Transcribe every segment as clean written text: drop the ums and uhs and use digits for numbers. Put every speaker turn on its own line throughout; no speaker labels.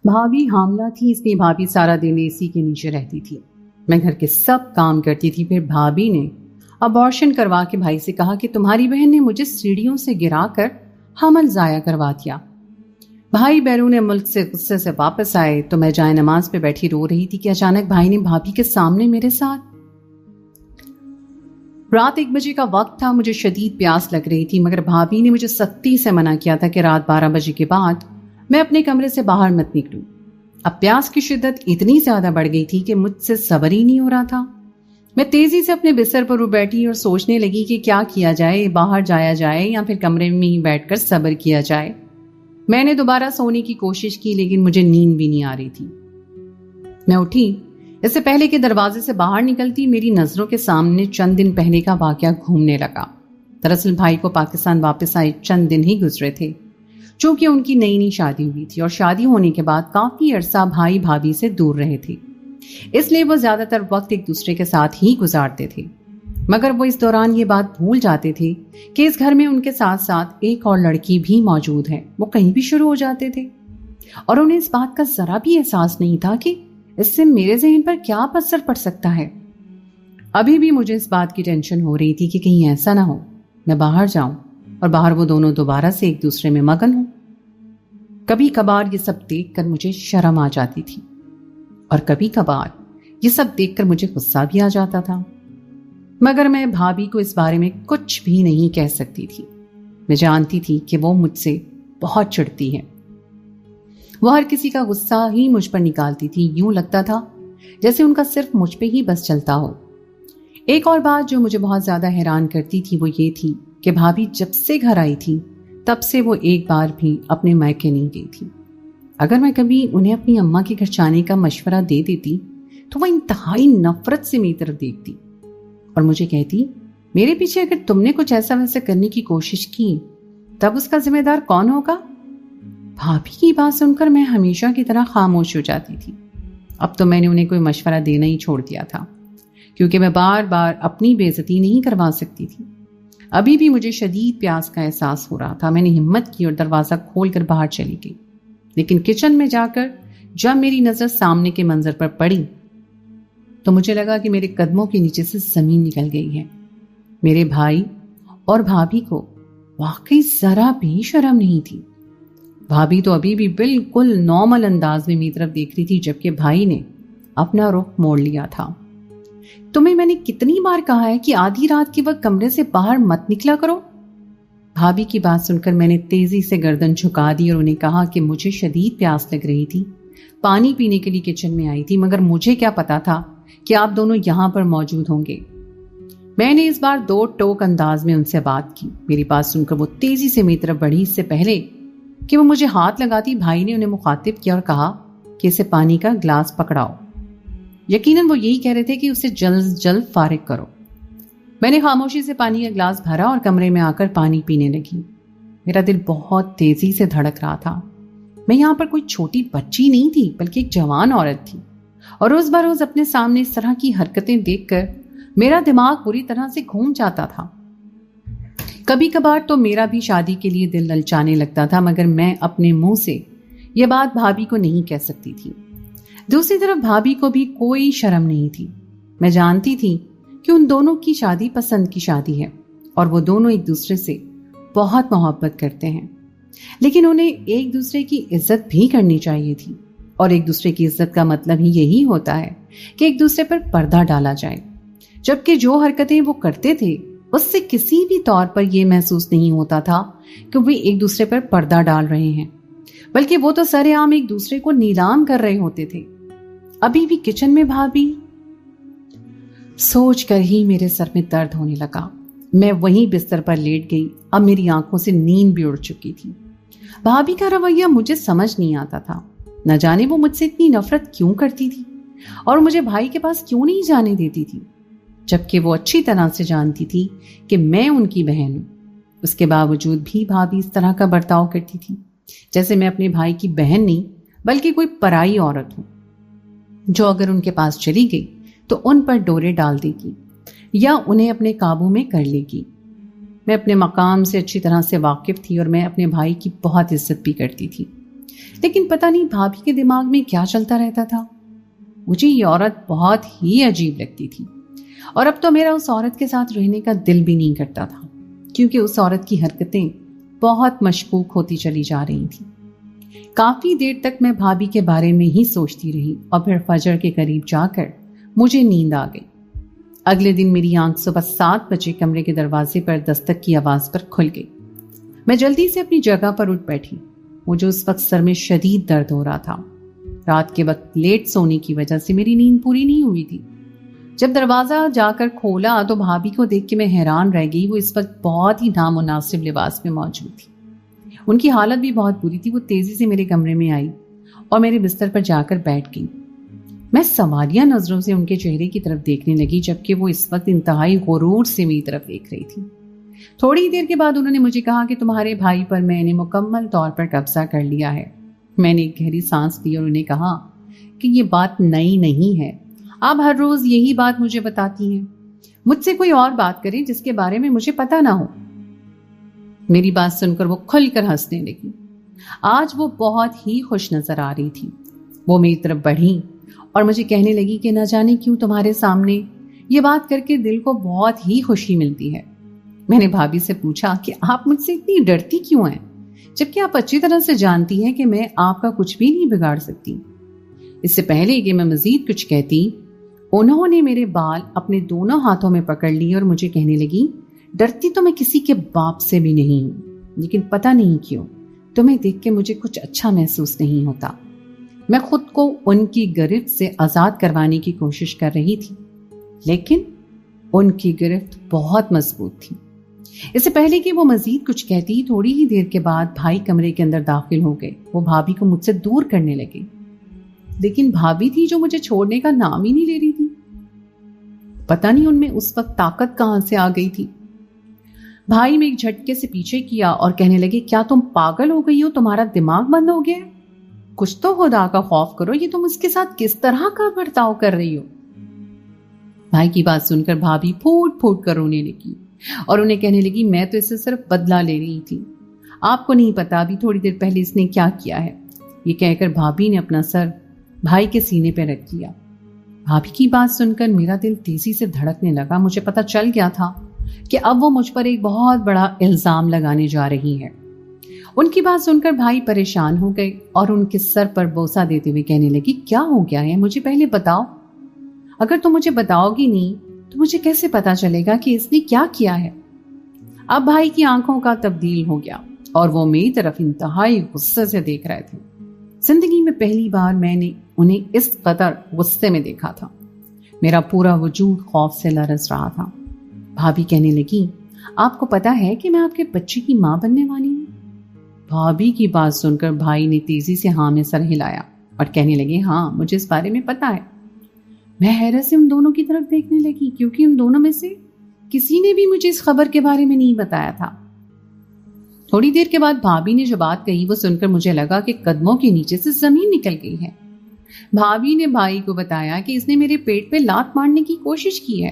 بھابھی حاملہ تھی، اس لیے بھابھی سارا دن اے سی کے نیچے رہتی تھی۔ میں گھر کے سب کام کرتی تھی۔ پھر بھابھی نے ابارشن کروا کے بھائی سے کہا کہ تمہاری بہن نے مجھے سیڑھیوں سے گرا کر حمل ضائع کروا دیا۔ بھائی بیرون ملک سے غصے سے واپس آئے تو میں جائے نماز پہ بیٹھی رو رہی تھی کہ اچانک بھائی نے بھابھی کے سامنے میرے ساتھ۔ رات 1 بجے کا وقت تھا، مجھے شدید پیاس لگ رہی تھی، مگر بھابھی نے مجھے سختی سے منع کیا تھا کہ رات 12 بجے کے بعد میں اپنے کمرے سے باہر مت نکلوں۔ اب پیاس کی شدت اتنی زیادہ بڑھ گئی تھی کہ مجھ سے صبر ہی نہیں ہو رہا تھا۔ میں تیزی سے اپنے بستر پر اٹھ بیٹھی اور سوچنے لگی کہ کیا کیا جائے، باہر جایا جائے یا پھر کمرے میں ہی بیٹھ کر صبر کیا جائے۔ میں نے دوبارہ سونے کی کوشش کی لیکن مجھے نیند بھی نہیں آ رہی تھی۔ میں اٹھی، اس سے پہلے کہ دروازے سے باہر نکلتی میری نظروں کے سامنے چند دن پہلے کا واقعہ گھومنے لگا۔ دراصل بھائی کو پاکستان واپس آئے چند دن ہی گزرے تھے، چونکہ ان کی نئی شادی ہوئی تھی اور شادی ہونے کے بعد کافی عرصہ بھائی بھابھی سے دور رہے تھے، اس لیے وہ زیادہ تر وقت ایک دوسرے کے ساتھ ہی گزارتے تھے۔ مگر وہ اس دوران یہ بات بھول جاتے تھے کہ اس گھر میں ان کے ساتھ ساتھ ایک اور لڑکی بھی موجود ہے۔ وہ کہیں بھی شروع ہو جاتے تھے اور انہیں اس بات کا ذرا بھی احساس نہیں تھا کہ اس سے میرے ذہن پر کیا اثر پڑ سکتا ہے۔ ابھی بھی مجھے اس بات کی ٹینشن ہو رہی تھی کہ کہیں ایسا نہ ہو میں باہر جاؤں اور باہر وہ دونوں دوبارہ سے ایک دوسرے میں مگن ہوں۔ کبھی کبھار یہ سب دیکھ کر مجھے شرم آ جاتی تھی اور کبھی کبھار یہ سب دیکھ کر مجھے غصہ بھی آ جاتا تھا، مگر میں بھابھی کو اس بارے میں کچھ بھی نہیں کہہ سکتی تھی۔ میں جانتی تھی کہ وہ مجھ سے بہت چڑھتی ہے، وہ ہر کسی کا غصہ ہی مجھ پر نکالتی تھی، یوں لگتا تھا جیسے ان کا صرف مجھ پہ ہی بس چلتا ہو۔ ایک اور بات جو مجھے بہت زیادہ حیران کرتی تھی وہ یہ تھی کہ بھابھی جب سے گھر آئی تھی تب سے وہ ایک بار بھی اپنے مائکے نہیں گئی تھی۔ اگر میں کبھی انہیں اپنی اماں کے گھر جانے کا مشورہ دے دیتی تو وہ انتہائی نفرت سے میری طرف دیکھتی اور مجھے کہتی، میرے پیچھے اگر تم نے کچھ ایسا ویسا کرنے کی کوشش کی تب اس کا ذمہ دار کون ہوگا؟ بھابھی کی بات سن کر میں ہمیشہ کی طرح خاموش ہو جاتی تھی۔ اب تو میں نے انہیں کوئی مشورہ دینا ہی چھوڑ دیا تھا، کیونکہ میں بار بار اپنی بے عزتی نہیں کروا سکتی تھی۔ ابھی بھی مجھے شدید پیاس کا احساس ہو رہا تھا۔ میں نے ہمت کی اور دروازہ کھول کر باہر چلی گئی، لیکن کچن میں جا کر جب میری نظر سامنے کے منظر پر پڑی تو مجھے لگا کہ میرے قدموں کے نیچے سے زمین نکل گئی ہے۔ میرے بھائی اور بھابھی کو واقعی ذرا بھی شرم نہیں تھی۔ بھابھی تو ابھی بھی بالکل نارمل انداز میں میری طرف دیکھ رہی تھی، جبکہ بھائی نے اپنا رخ موڑ لیا تھا۔ تمہیں میں نے کتنی بار کہا ہے کہ آدھی رات کے وقت کمرے سے باہر مت نکلا کرو؟ بھابھی کی بات سن کر میں نے تیزی سے گردن جھکا دی اور انہیں کہا کہ مجھے شدید پیاس لگ رہی تھی، پانی پینے کے لیے کچن میں آئی تھی، مگر مجھے کیا پتا تھا کہ آپ دونوں یہاں پر موجود ہوں گے۔ میں نے اس بار 2 ٹوک انداز میں ان سے بات کی۔ میری بات سن کر وہ تیزی سے میری طرف بڑھی۔ اس سے پہلے کہ وہ مجھے ہاتھ لگاتی بھائی نے انہیں مخاطب کیا اور کہا کہ اسے پانی کا گلاس پکڑاؤ۔ یقیناً وہ یہی کہہ رہے تھے کہ اسے جلد جلد فارغ کرو۔ میں نے خاموشی سے پانی کا گلاس بھرا اور کمرے میں آ کر پانی پینے لگی۔ میرا دل بہت تیزی سے دھڑک رہا تھا۔ میں یہاں پر کوئی چھوٹی بچی نہیں تھی بلکہ ایک جوان عورت تھی، اور روز بروز اپنے سامنے اس طرح کی حرکتیں دیکھ کر میرا دماغ پوری طرح سے گھوم جاتا تھا۔ کبھی کبھار تو میرا بھی شادی کے لیے دل للچانے لگتا تھا، مگر میں اپنے منہ سے یہ بات بھابھی کو نہیں کہہ سکتی تھی۔ دوسری طرف بھابھی کو بھی کوئی شرم نہیں تھی۔ میں جانتی تھی کہ ان دونوں کی شادی پسند کی شادی ہے اور وہ دونوں ایک دوسرے سے بہت محبت کرتے ہیں، لیکن انہیں ایک دوسرے کی عزت بھی کرنی چاہیے تھی، اور ایک دوسرے کی عزت کا مطلب ہی یہی ہوتا ہے کہ ایک دوسرے پر پردہ ڈالا جائے۔ جبکہ جو حرکتیں وہ کرتے تھے اس سے کسی بھی طور پر یہ محسوس نہیں ہوتا تھا کہ وہ ایک دوسرے پر پردہ ڈال رہے ہیں، بلکہ وہ تو سر عام ایک دوسرے کو نیلام کر رہے ہوتے تھے۔ ابھی بھی کچن میں بھابھی، سوچ کر ہی میرے سر میں درد ہونے لگا۔ میں وہیں بستر پر لیٹ گئی۔ اب میری آنکھوں سے نیند بھی اڑ چکی تھی۔ بھابھی کا رویہ مجھے سمجھ نہیں آتا تھا، نہ جانے وہ مجھ سے اتنی نفرت کیوں کرتی تھی اور مجھے بھائی کے پاس کیوں نہیں جانے دیتی تھی، جبکہ وہ اچھی طرح سے جانتی تھی کہ میں ان کی بہن ہوں۔ اس کے باوجود بھی بھابھی اس طرح کا برتاؤ کرتی تھی جیسے میں اپنے بھائی کی بہن نہیں بلکہ کوئی پرائی عورت ہوں، جو اگر ان کے پاس چلی گئی تو ان پر ڈورے ڈال دے گی یا انہیں اپنے قابو میں کر لے گی۔ میں اپنے مقام سے اچھی طرح سے واقف تھی اور میں اپنے بھائی کی بہت عزت بھی کرتی تھی، لیکن پتہ نہیں بھابھی کے دماغ میں کیا چلتا رہتا تھا، مجھے یہ عورت بہت ہی عجیب لگتی تھی، اور اب تو میرا اس عورت کے ساتھ رہنے کا دل بھی نہیں کرتا تھا، کیونکہ اس عورت کی حرکتیں بہت مشکوک ہوتی چلی جا رہی تھیں۔ کافی دیر تک میں بھابھی کے بارے میں ہی سوچتی رہی، اور پھر فجر کے قریب جا کر مجھے نیند آ گئی۔ اگلے دن میری آنکھ صبح 7 بجے کمرے کے دروازے پر دستک کی آواز پر کھل گئی۔ میں جلدی سے اپنی جگہ پر اٹھ بیٹھی۔ مجھے اس وقت سر میں شدید درد ہو رہا تھا۔ رات کے وقت لیٹ سونے کی وجہ سے میری نیند پوری نہیں ہوئی تھی۔ جب دروازہ جا کر کھولا تو بھابھی کو دیکھ کے میں حیران رہ گئی۔ وہ اس وقت بہت ہی نامناسب لباس میں موجود تھی۔ ان کی حالت بھی بہت بری تھی۔ وہ تیزی سے میرے کمرے میں آئی اور میرے بستر پر جا کر بیٹھ گئی۔ میں سوالیہ نظروں سے ان کے چہرے کی طرف دیکھنے لگی، جبکہ وہ اس وقت انتہائی غرور سے میری طرف دیکھ رہی تھی۔ تھوڑی دیر کے بعد انہوں نے مجھے کہا کہ تمہارے بھائی پر میں نے مکمل طور پر قبضہ کر لیا ہے۔ میں نے ایک گہری سانس لی اور انہیں کہا کہ یہ بات نئی نہیں ہے، آپ ہر روز یہی بات مجھے بتاتی ہیں۔ مجھ سے کوئی اور بات کریں جس کے بارے میں مجھے پتا نہ ہو۔ میری بات سن کر وہ کھل کر ہنسنے لگی۔ آج وہ بہت ہی خوش نظر آ رہی تھی۔ وہ میری طرف بڑھی اور مجھے کہنے لگی کہ نہ جانے کیوں تمہارے سامنے یہ بات کر کے دل کو بہت ہی خوشی ملتی ہے۔ میں نے بھابھی سے پوچھا کہ آپ مجھ سے اتنی ڈرتی کیوں ہیں، جبکہ آپ اچھی طرح سے جانتی ہیں کہ میں آپ کا کچھ بھی نہیں بگاڑ سکتی۔ اس سے پہلے کہ میں مزید کچھ کہتی، انہوں نے میرے بال اپنے دونوں ہاتھوں میں پکڑ لیے اور مجھے کہنے لگی، ڈرتی تو میں کسی کے باپ سے بھی نہیں ہوں، لیکن پتہ نہیں کیوں تمہیں دیکھ کے مجھے کچھ اچھا محسوس نہیں ہوتا۔ میں خود کو ان کی گرفت سے آزاد کروانے کی کوشش کر رہی تھی، لیکن ان کی گرفت بہت مضبوط تھی۔ اس سے پہلے کہ وہ مزید کچھ کہتی، تھوڑی ہی دیر کے بعد بھائی کمرے کے اندر داخل ہو گئے۔ وہ بھابھی کو مجھ سے دور کرنے لگے، لیکن بھابھی تھی جو مجھے چھوڑنے کا نام ہی نہیں لے رہی تھی۔ پتہ نہیں ان میں اس وقت طاقت کہاں سے آ گئی تھی۔ بھائی میں ایک جھٹکے سے پیچھے کیا اور کہنے لگے، کیا تم پاگل ہو گئی ہو؟ تمہارا دماغ بند ہو گیا ہے؟ کچھ تو خدا کا خوف کرو، یہ تم اس کے ساتھ کس طرح کا برتاؤ کر رہی ہو؟ بھائی کی بات سن کر بھابھی پھوٹ پھوٹ کر رونے لگی اور انہیں کہنے لگی، میں تو اس سے صرف بدلہ لے رہی تھی، آپ کو نہیں پتا ابھی تھوڑی دیر پہلے اس نے کیا کیا ہے۔ یہ کہہ کر بھابھی نے اپنا سر بھائی کے سینے پہ رکھ دیا۔ بھابھی کی بات سن کر میرا دل تیزی سے دھڑکنے لگا۔ مجھے پتا چل گیا تھا کہ اب وہ مجھ پر ایک بہت بڑا الزام لگانے جا رہی ہے۔ ان کی بات سن کر بھائی پریشان ہو گئے اور ان کے سر پر بوسہ دیتے ہوئے کہنے لگی، کیا ہو گیا ہے؟ مجھے پہلے بتاؤ۔ اگر تم مجھے بتاؤ گی نہیں تو مجھے کیسے پتا چلے گا کہ اس نے کیا کیا ہے؟ اب بھائی کی آنکھوں کا تبدیل ہو گیا اور وہ میری طرف انتہائی غصے سے دیکھ رہے تھے۔ زندگی میں پہلی بار میں نے انہیں اس قدر غصے میں دیکھا تھا۔ میرا پورا وجود خوف سے لرز رہا تھا۔ بھابھی کہنے لگی، آپ کو پتا ہے کہ میں آپ کے بچے کی ماں بننے والی ہوں؟ بھابھی کی بات سن کر بھائی نے تیزی سے ہاں میں سر ہلایا اور کہنے لگے، ہاں مجھے اس بارے میں پتا ہے۔ میں حیرت سے ان دونوں کی طرف دیکھنے لگی، کیونکہ ان دونوں میں سے کسی نے بھی مجھے اس خبر کے بارے میں نہیں بتایا تھا۔ تھوڑی دیر کے بعد بھابھی نے جو بات کہی وہ سن کر مجھے لگا کہ قدموں کے نیچے سے زمین نکل گئی ہے۔ بھابھی نے بھائی کو بتایا کہ اس نے میرے پیٹ پہ لات مارنے کی کوشش کی ہے،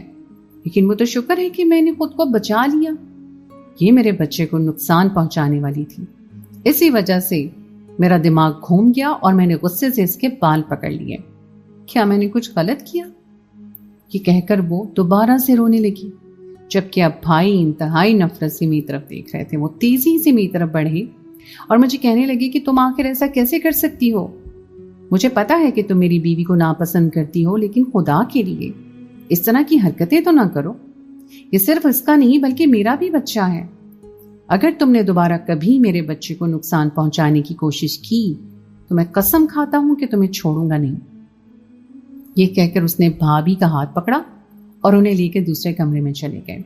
لیکن وہ تو شکر ہے کہ میں نے خود کو بچا لیا، یہ میرے بچے کو نقصان پہنچانے والی تھی۔ اسی وجہ سے میرا دماغ گھوم گیا اور میں نے غصے سے اس کے بال پکڑ لیے۔ کیا میں نے کچھ غلط کیا؟ یہ کہہ کر وہ دوبارہ سے رونے لگی، جبکہ اب بھائی انتہائی نفرت سے میری طرف دیکھ رہے تھے۔ وہ تیزی سے میری طرف بڑھے اور مجھے کہنے لگے کہ تم آخر ایسا کیسے کر سکتی ہو؟ مجھے پتا ہے کہ تم میری بیوی کو ناپسند کرتی ہو، لیکن خدا کے لیے اس طرح کی حرکتیں تو نہ کرو۔ یہ صرف اس کا نہیں بلکہ میرا بھی بچہ ہے۔ اگر تم نے دوبارہ کبھی میرے بچے کو نقصان پہنچانے کی کوشش کی تو میں قسم کھاتا ہوں کہ تمہیں چھوڑوں گا نہیں۔ یہ کہہ کر اس نے بھابھی کا ہاتھ پکڑا اور انہیں لے کے دوسرے کمرے میں چلے گئے۔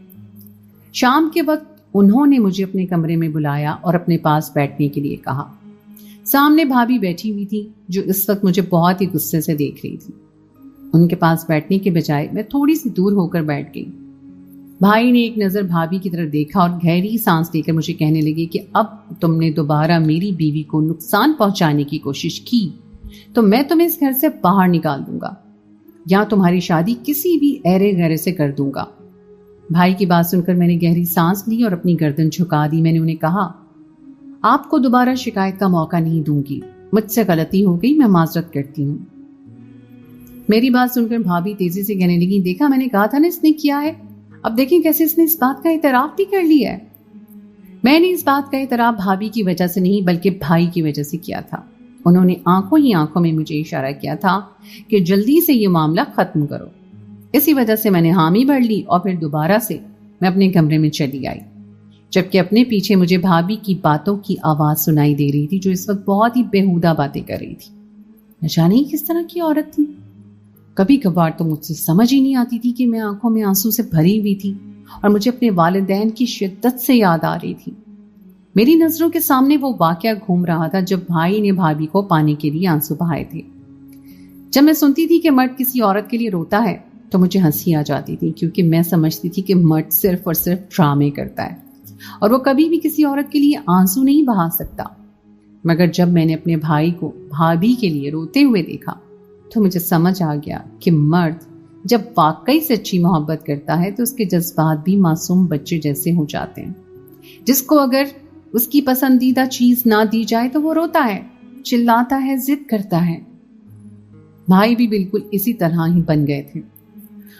شام کے وقت انہوں نے مجھے اپنے کمرے میں بلایا اور اپنے پاس بیٹھنے کے لیے کہا۔ سامنے بھابھی بیٹھی ہوئی تھی جو اس وقت مجھے بہت ہی غصے سے دیکھ رہی تھی۔ ان کے پاس بیٹھنے کے بجائے میں تھوڑی سی دور ہو کر بیٹھ گئی۔ بھائی نے ایک نظر بھابھی کی طرف دیکھا اور گہری سانس لے کر مجھے کہنے لگے کہ اب تم نے دوبارہ میری بیوی کو نقصان پہنچانے کی کوشش کی تو میں تمہیں اس گھر سے باہر نکال دوں گا یا تمہاری شادی کسی بھی ایرے غیرے سے کر دوں گا۔ بھائی کی بات سن کر میں نے گہری سانس لی اور اپنی گردن جھکا دی۔ میں نے انہیں کہا، آپ کو دوبارہ شکایت کا موقع نہیں دوں گی، مجھ سے غلطی ہو گئی, میں معذرت کرتی ہوں. میری بات سن کر بھابھی تیزی سے کہنے لگی, دیکھا میں نے کہا تھا نا اس نے کیا ہے, اب دیکھیں کیسے اس نے اس بات کا اعتراف بھی کر لیا ہے. میں نے اس بات کا اعتراف بھابھی کی وجہ سے نہیں بلکہ بھائی کی وجہ سے کیا تھا. انہوں نے آنکھوں ہی آنکھوں میں مجھے اشارہ کیا تھا کہ جلدی سے یہ معاملہ ختم کرو. اسی وجہ سے میں نے حامی بھر لی اور پھر دوبارہ سے میں اپنے کمرے میں چلی آئی, جبکہ اپنے پیچھے مجھے بھابھی کی باتوں کی آواز سنائی دے رہی تھی جو اس وقت بہت ہی بےہودہ باتیں کر رہی تھی. نہ جانے کس طرح کی عورت تھی. کبھی کبھار تو مجھ سے سمجھ ہی نہیں آتی تھی کہ میں آنکھوں میں آنسو سے بھری ہوئی تھی اور مجھے اپنے والدین کی شدت سے یاد آ رہی تھی. میری نظروں کے سامنے وہ واقعہ گھوم رہا تھا جب بھائی نے بھابھی کو پانے کے لیے آنسو بہائے تھے. جب میں سنتی تھی کہ مرد کسی عورت کے لیے روتا ہے تو مجھے ہنسی آ جاتی تھی, کیونکہ میں سمجھتی تھی کہ مرد صرف اور صرف ڈرامے کرتا ہے اور وہ کبھی بھی کسی عورت کے لیے آنسو نہیں بہا سکتا. مگر جب میں نے اپنے بھائی کو بھابھی کے لیے روتے ہوئے دیکھا تو مجھے سمجھ آ گیا کہ مرد جب واقعی سچی محبت کرتا ہے تو اس کے جذبات بھی معصوم بچے جیسے ہو جاتے ہیں, جس کو اگر اس کی پسندیدہ چیز نہ دی جائے تو وہ روتا ہے, چلاتا ہے, ضد کرتا ہے. بھائی بھی بالکل اسی طرح ہی بن گئے تھے.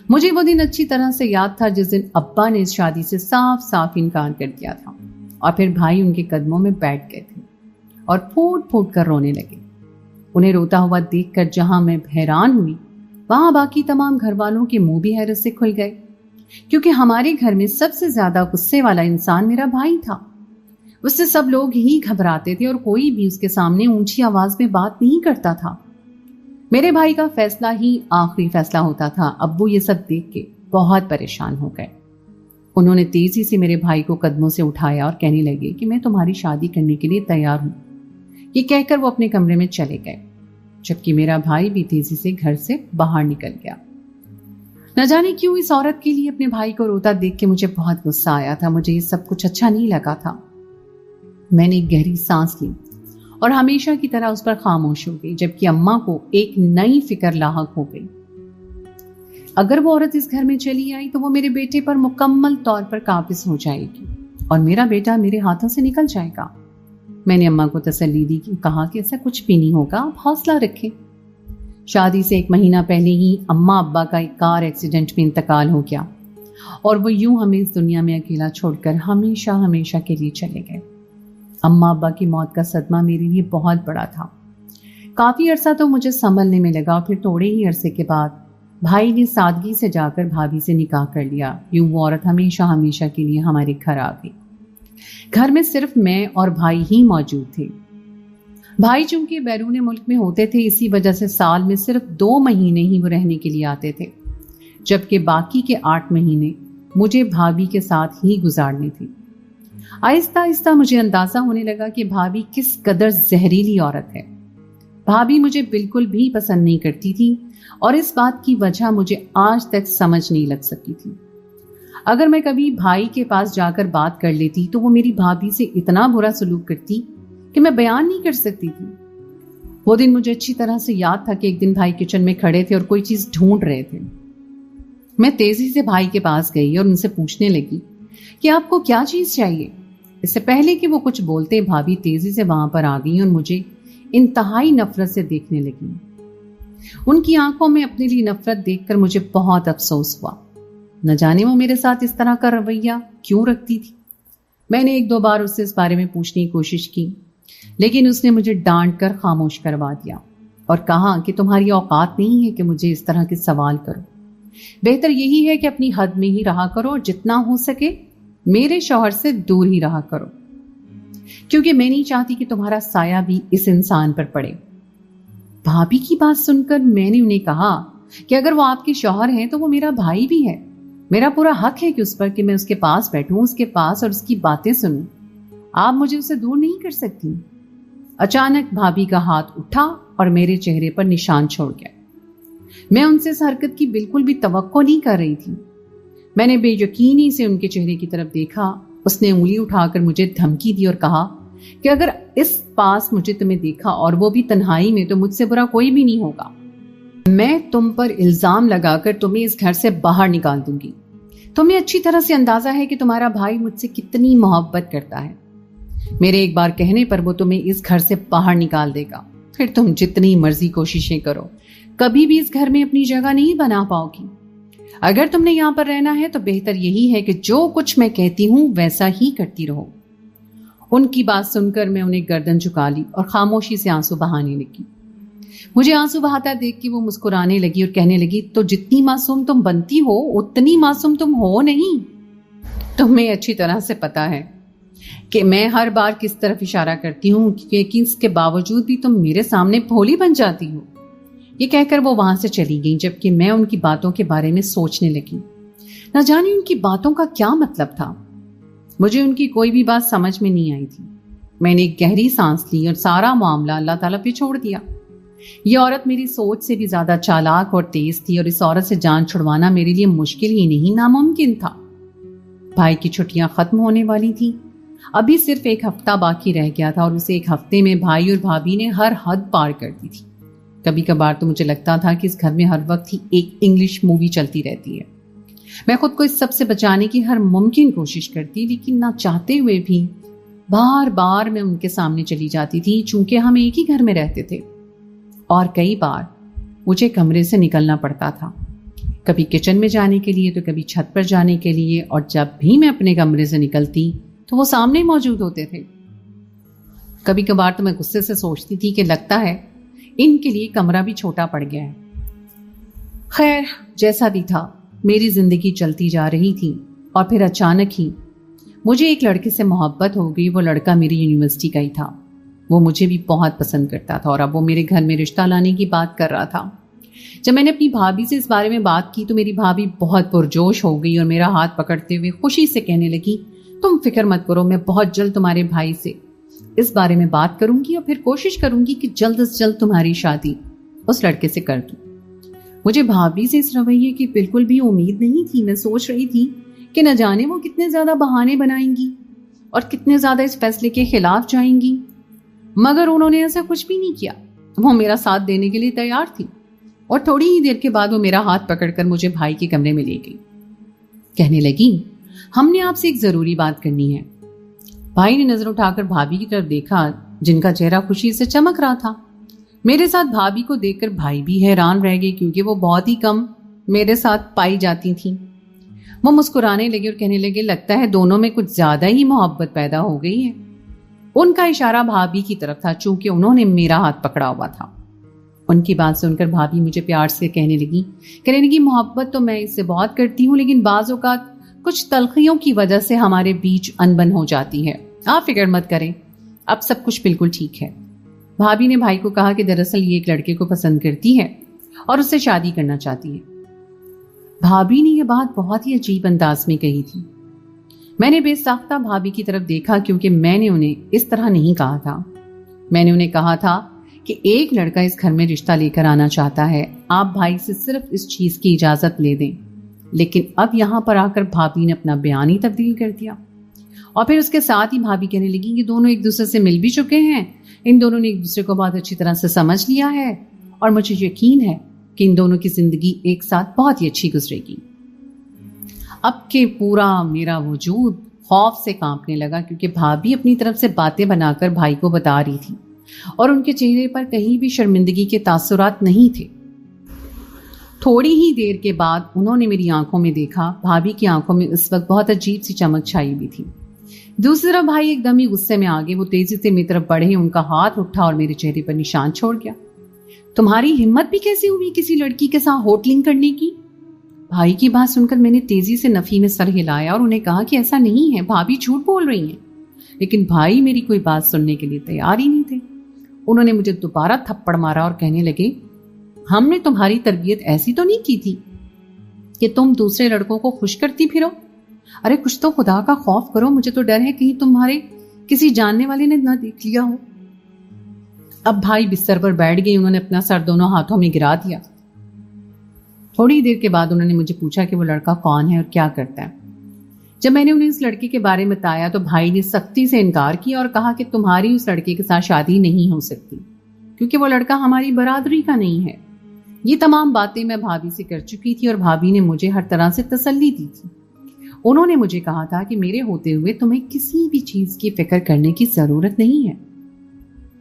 مجھے وہ دن اچھی طرح سے یاد تھا جس دن ابا نے اس شادی سے صاف صاف انکار کر دیا تھا اور پھر بھائی ان کے قدموں میں بیٹھ گئے تھے اور پھوٹ پھوٹ کر رونے لگے. انہیں روتا ہوا دیکھ کر جہاں میں حیران ہوئی وہاں باقی تمام گھر والوں کے منہ بھی حیرت سے کھل گئے, کیونکہ ہمارے گھر میں سب سے زیادہ غصے والا انسان میرا بھائی تھا. اس سے سب لوگ ہی گھبراتے تھے اور کوئی بھی اس کے سامنے اونچی آواز میں بات نہیں کرتا تھا. میرے بھائی کا فیصلہ ہی آخری فیصلہ ہوتا تھا. ابو یہ سب دیکھ کے بہت پریشان ہو گئے. انہوں نے تیزی سے میرے بھائی کو قدموں سے اٹھایا اور کہنے لگے کہ میں تمہاری شادی کرنے کے لیے تیار ہوں. یہ کہہ کر وہ اپنے کمرے میں چلے گئے, جبکہ میرا بھائی بھی تیزی سے گھر سے باہر نکل گیا. نہ جانے کیوں اس عورت کے لیے اپنے بھائی کو روتا دیکھ کے مجھے بہت غصہ آیا تھا. مجھے یہ سب کچھ اچھا نہیں لگا تھا. میں نے ایک گہری سانس لی اور ہمیشہ کی طرح اس پر خاموش ہو گئی, جبکہ اماں کو ایک نئی فکر لاحق ہو گئی. اگر وہ عورت اس گھر میں چلی آئی تو وہ میرے بیٹے پر مکمل طور پر قابض ہو جائے گی اور میرا بیٹا میرے ہاتھوں سے نکل جائے گا. میں نے اماں کو تسلی دی, کہا کہ ایسا کچھ بھی نہیں ہوگا, آپ حوصلہ رکھیں. شادی سے 1 مہینہ پہلے ہی اماں ابا کا ایک کار ایکسیڈنٹ میں انتقال ہو گیا اور وہ یوں ہمیں اس دنیا میں اکیلا چھوڑ کر ہمیشہ ہمیشہ کے لیے چلے گئے. اماں ابا کی موت کا صدمہ میرے لیے بہت بڑا تھا. کافی عرصہ تو مجھے سنبھلنے میں لگا اور پھر تھوڑے ہی عرصے کے بعد بھائی نے سادگی سے جا کر بھابھی سے نکاح کر لیا. یوں وہ عورت ہمیشہ ہمیشہ کے لیے ہمارے گھر آ گئی. گھر میں صرف میں اور بھائی ہی موجود تھے. بھائی چونکہ بیرون ملک میں ہوتے تھے, اسی وجہ سے سال میں صرف 2 مہینے ہی وہ رہنے کے لیے آتے تھے, جبکہ باقی کے 8 مہینے مجھے بھابھی کے ساتھ ہی گزارنے تھے. آہستہ آہستہ مجھے اندازہ ہونے لگا کہ بھابھی کس قدر زہریلی عورت ہے. بھابھی مجھے بالکل بھی پسند نہیں کرتی تھی اور اس بات کی وجہ مجھے آج تک سمجھ نہیں لگ سکی تھی. اگر میں کبھی بھائی کے پاس جا کر بات کر لیتی تو وہ میری بھابھی سے اتنا برا سلوک کرتی کہ میں بیان نہیں کر سکتی تھی. وہ دن مجھے اچھی طرح سے یاد تھا کہ ایک دن بھائی کچن میں کھڑے تھے اور کوئی چیز ڈھونڈ رہے تھے. میں تیزی سے بھائی کے پاس گئی اور ان سے پوچھنے لگی کہ آپ کو کیا چیز چاہیے. اس سے پہلے کہ وہ کچھ بولتے بھابھی تیزی سے وہاں پر آ گئی اور مجھے انتہائی نفرت سے دیکھنے لگی. ان کی آنکھوں میں اپنے لیے نفرت دیکھ کر مجھے بہت افسوس ہوا. نہ جانے وہ میرے ساتھ اس طرح کا رویہ کیوں رکھتی تھی. میں نے 1-2 بار اس سے اس بارے میں پوچھنے کی کوشش کی, لیکن اس نے مجھے ڈانٹ کر خاموش کروا دیا اور کہا کہ تمہاری اوقات نہیں ہے کہ مجھے اس طرح کے سوال کرو. بہتر یہی ہے کہ اپنی حد میں ہی رہا کرو اور جتنا ہو سکے میرے شوہر سے دور ہی رہا کرو, کیونکہ میں نہیں چاہتی کہ تمہارا سایہ بھی اس انسان پر پڑے. بھابھی کی بات سن کر میں نے انہیں کہا کہ اگر وہ آپ کے شوہر ہیں تو وہ میرا بھائی بھی ہے. میرا پورا حق ہے کہ اس پر کہ میں اس کے پاس بیٹھوں, اس کے پاس اور اس کی باتیں سنوں. آپ مجھے اسے دور نہیں کر سکتی. اچانک بھابھی کا ہاتھ اٹھا اور میرے چہرے پر نشان چھوڑ گیا. میں ان سے اس حرکت کی بالکل بھی توقع نہیں کر رہی تھی. میں نے بے یقینی سے ان کے چہرے کی طرف دیکھا. اس نے انگلی اٹھا کر مجھے دھمکی دی اور کہا کہ اگر اس پاس مجھے تمہیں دیکھا اور وہ بھی تنہائی میں تو مجھ سے برا کوئی بھی نہیں ہوگا. میں تم پر الزام لگا کر تمہیں اس گھر سے باہر نکال دوں گی. تمہیں اچھی طرح سے اندازہ ہے کہ تمہارا بھائی مجھ سے کتنی محبت کرتا ہے. میرے ایک بار کہنے پر وہ تمہیں اس گھر سے باہر نکال دے گا. پھر تم جتنی مرضی کوششیں کرو کبھی بھی اس گھر میں اپنی جگہ نہیں بنا پاؤ گی۔ اگر تم نے یہاں پر رہنا ہے تو بہتر یہی ہے کہ جو کچھ میں کہتی ہوں ویسا ہی کرتی رہو۔ ان کی بات سن کر میں انہیں گردن جھکا لی اور خاموشی سے آنسو بہانے لگی۔ مجھے آنسو بہاتا دیکھ کے وہ مسکرانے لگی اور کہنے لگی، تو جتنی معصوم تم بنتی ہو اتنی معصوم تم ہو نہیں۔ تمہیں اچھی طرح سے پتا ہے کہ میں ہر بار کس طرف اشارہ کرتی ہوں، لیکن اس کے باوجود بھی تم میرے سامنے بھولی بن جاتی ہو۔ یہ کہہ کر وہ وہاں سے چلی گئی، جبکہ میں ان کی باتوں کے بارے میں سوچنے لگی۔ نہ جانے ان کی باتوں کا کیا مطلب تھا۔ مجھے ان کی کوئی بھی بات سمجھ میں نہیں آئی تھی۔ میں نے ایک گہری سانس لی اور سارا معاملہ اللہ تعالیٰ پہ چھوڑ دیا۔ یہ عورت میری سوچ سے بھی زیادہ چالاک اور تیز تھی، اور اس عورت سے جان چھڑوانا میرے لیے مشکل ہی نہیں ناممکن تھا۔ بھائی کی چھٹیاں ختم ہونے والی تھی، ابھی صرف ایک ہفتہ باقی رہ گیا تھا، اور اسے ایک ہفتے میں بھائی اور بھابھی نے ہر حد پار کر دی تھی۔ کبھی کبھار تو مجھے لگتا تھا کہ اس گھر میں ہر وقت ہی ایک انگلش مووی چلتی رہتی ہے۔ میں خود کو اس سب سے بچانے کی ہر ممکن کوشش کرتی، لیکن نہ چاہتے ہوئے بھی بار بار میں ان کے سامنے چلی جاتی تھی، چونکہ ہم ایک ہی گھر میں رہتے تھے، اور کئی بار مجھے کمرے سے نکلنا پڑتا تھا، کبھی کچن میں جانے کے لیے تو کبھی چھت پر جانے کے لیے، اور جب بھی میں اپنے کمرے سے نکلتی تو وہ سامنے موجود ہوتے تھے۔ کبھی کبھار تو میں غصے سے سوچتی تھی کہ لگتا ہے ان کے لیے کمرہ بھی چھوٹا پڑ گیا ہے۔ خیر، جیسا بھی تھا، میری زندگی چلتی جا رہی تھی، اور پھر اچانک ہی مجھے ایک لڑکے سے محبت ہو گئی۔ وہ لڑکا میری یونیورسٹی کا ہی تھا، وہ مجھے بھی بہت پسند کرتا تھا، اور اب وہ میرے گھر میں رشتہ لانے کی بات کر رہا تھا۔ جب میں نے اپنی بھابھی سے اس بارے میں بات کی تو میری بھابھی بہت پرجوش ہو گئی اور میرا ہاتھ پکڑتے ہوئے خوشی سے کہنے لگی، تم فکر مت کرو، میں بہت جلد تمہارے بھائی سے اس بارے میں بات کروں گی، اور پھر کوشش کروں گی کہ جلد از جلد تمہاری شادی اس لڑکے سے کر دوں۔ مجھے بھابھی سے اس رویے کی بالکل بھی امید نہیں تھی۔ میں سوچ رہی تھی کہ نہ جانے وہ کتنے زیادہ بہانے بنائیں گی اور کتنے زیادہ اس فیصلے کے خلاف جائیں گی، مگر انہوں نے ایسا کچھ بھی نہیں کیا۔ وہ میرا ساتھ دینے کے لیے تیار تھی، اور تھوڑی ہی دیر کے بعد وہ میرا ہاتھ پکڑ کر مجھے بھائی کے کمرے میں لے گئی۔ کہنے لگی، ہم نے آپ سے ایک ضروری بات کرنی ہے۔ بھائی نے نظر اٹھا کر بھابھی کی طرف دیکھا، جن کا چہرہ خوشی سے چمک رہا تھا۔ میرے ساتھ بھابھی کو دیکھ کر بھائی بھی حیران رہ گئے، کیونکہ وہ بہت ہی کم میرے ساتھ پائی جاتی تھیں۔ وہ مسکرانے لگے اور کہنے لگے، لگتا ہے دونوں میں کچھ زیادہ ہی محبت پیدا ہو گئی ہے۔ ان کا اشارہ بھابھی کی طرف تھا، چونکہ انہوں نے میرا ہاتھ پکڑا ہوا تھا۔ ان کی بات سن کر بھابھی مجھے پیار سے کہنے لگی، محبت تو میں اس سے بہت کرتی ہوں، لیکن بعض اوقات کچھ تلخیوں کی وجہ سے ہمارے بیچ انبن ہو جاتی ہے۔ آپ فکر مت کریں، اب سب کچھ بالکل ٹھیک ہے۔ بھابھی نے بھائی کو کہا کہ دراصل یہ ایک لڑکے کو پسند کرتی ہے اور اس سے شادی کرنا چاہتی ہے۔ بھابھی نے یہ بات بہت ہی عجیب انداز میں کہی تھی۔ میں نے بے ساختہ بھابھی کی طرف دیکھا، کیونکہ میں نے انہیں اس طرح نہیں کہا تھا۔ میں نے انہیں کہا تھا کہ ایک لڑکا اس گھر میں رشتہ لے کر آنا چاہتا ہے، آپ بھائی سے صرف اس چیز کی اجازت لے دیں۔ لیکن اب یہاں پر آ کر بھابھی نے اپنا بیان ہی تبدیل کر دیا، اور پھر اس کے ساتھ ہی بھابھی کہنے لگی کہ دونوں ایک دوسرے سے مل بھی چکے ہیں، ان دونوں نے ایک دوسرے کو بہت اچھی طرح سے سمجھ لیا ہے، اور مجھے یقین ہے کہ ان دونوں کی زندگی ایک ساتھ بہت ہی اچھی گزرے گی۔ اب کہ پورا میرا وجود خوف سے کانپنے لگا، کیونکہ بھابھی اپنی طرف سے باتیں بنا کر بھائی کو بتا رہی تھی، اور ان کے چہرے پر کہیں بھی شرمندگی کے تاثرات نہیں تھے۔ تھوڑی ہی دیر کے بعد انہوں نے میری آنکھوں میں دیکھا۔ بھابھی کی آنکھوں میں اس وقت بہت عجیب سی چمک چھائی ہوئی تھی۔ دوسری طرف بھائی ایک دم ہی غصے میں آگے، وہ تیزی سے میری طرف بڑھے، ان کا ہاتھ اٹھا اور میرے چہرے پر نشان چھوڑ گیا۔ تمہاری ہمت بھی کیسے ہوئی کسی لڑکی کے ساتھ ہوٹلنگ کرنے کی؟ بھائی کی بات سن کر میں نے تیزی سے نفی میں سر ہلایا اور انہیں کہا کہ ایسا نہیں ہے، بھابھی جھوٹ بول رہی ہیں۔ لیکن بھائی میری کوئی بات سننے کے لیے تیار ہی نہیں تھے۔ انہوں نے مجھے دوبارہ تھپڑ مارا اور کہنے لگے، ہم نے تمہاری تربیت ایسی تو نہیں کی تھی کہ تم دوسرے لڑکوں کو خوش کرتی پھرو؟ ارے کچھ تو خدا کا خوف کرو، مجھے تو ڈر ہے کہیں تمہارے کسی جاننے والے نے نہ دیکھ لیا ہو۔ اب بھائی بستر پر بیٹھ گئے، انہوں نے اپنا سر دونوں ہاتھوں میں گرا دیا۔ تھوڑی دیر کے بعد انہوں نے مجھے پوچھا کہ وہ لڑکا کون ہے اور کیا کرتا ہے۔ جب میں نے انہیں اس لڑکے کے بارے میں بتایا تو بھائی نے سختی سے انکار کیا اور کہا کہ تمہاری اس لڑکے کے ساتھ شادی نہیں ہو سکتی، کیونکہ وہ لڑکا ہماری برادری کا نہیں ہے۔ یہ تمام باتیں میں بھابھی سے کر چکی تھی، اور بھابھی نے مجھے ہر طرح سے تسلی دی تھی۔ انہوں نے مجھے کہا تھا کہ میرے ہوتے ہوئے تمہیں کسی بھی چیز کی فکر کرنے کی ضرورت نہیں ہے۔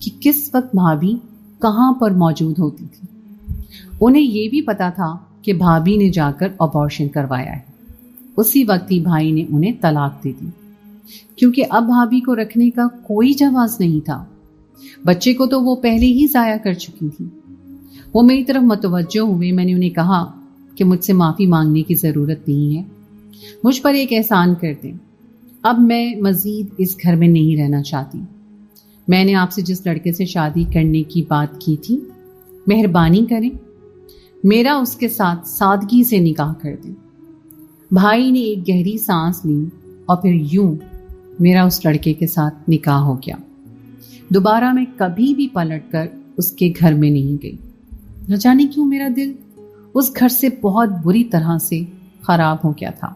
کہ کس وقت بھابھی کہاں پر موجود ہوتی تھی۔ انہیں یہ بھی پتا تھا کہ بھابھی نے جا کر ابارشن کروایا ہے۔ اسی وقت ہی بھائی نے انہیں طلاق دے دی، کیونکہ اب بھابھی کو رکھنے کا کوئی جواز نہیں تھا۔ بچے کو تو وہ پہلے ہی ضائع کر چکی تھی۔ وہ میری طرف متوجہ ہوئے۔ میں نے انہیں کہا کہ مجھ سے معافی مانگنے کی ضرورت نہیں ہے، مجھ پر ایک احسان کر دیں، اب میں مزید اس گھر میں نہیں رہنا چاہتی۔ میں نے آپ سے جس لڑکے سے شادی کرنے کی بات کی تھی، مہربانی کریں میرا اس کے ساتھ سادگی سے نکاح کر دیں۔ بھائی نے ایک گہری سانس لی اور پھر یوں میرا اس لڑکے کے ساتھ نکاح ہو گیا۔ دوبارہ میں کبھی بھی پلٹ کر اس کے گھر میں نہیں گئی۔ نہ جانے کیوں میرا دل اس گھر سے بہت بری طرح سے خراب ہو گیا تھا۔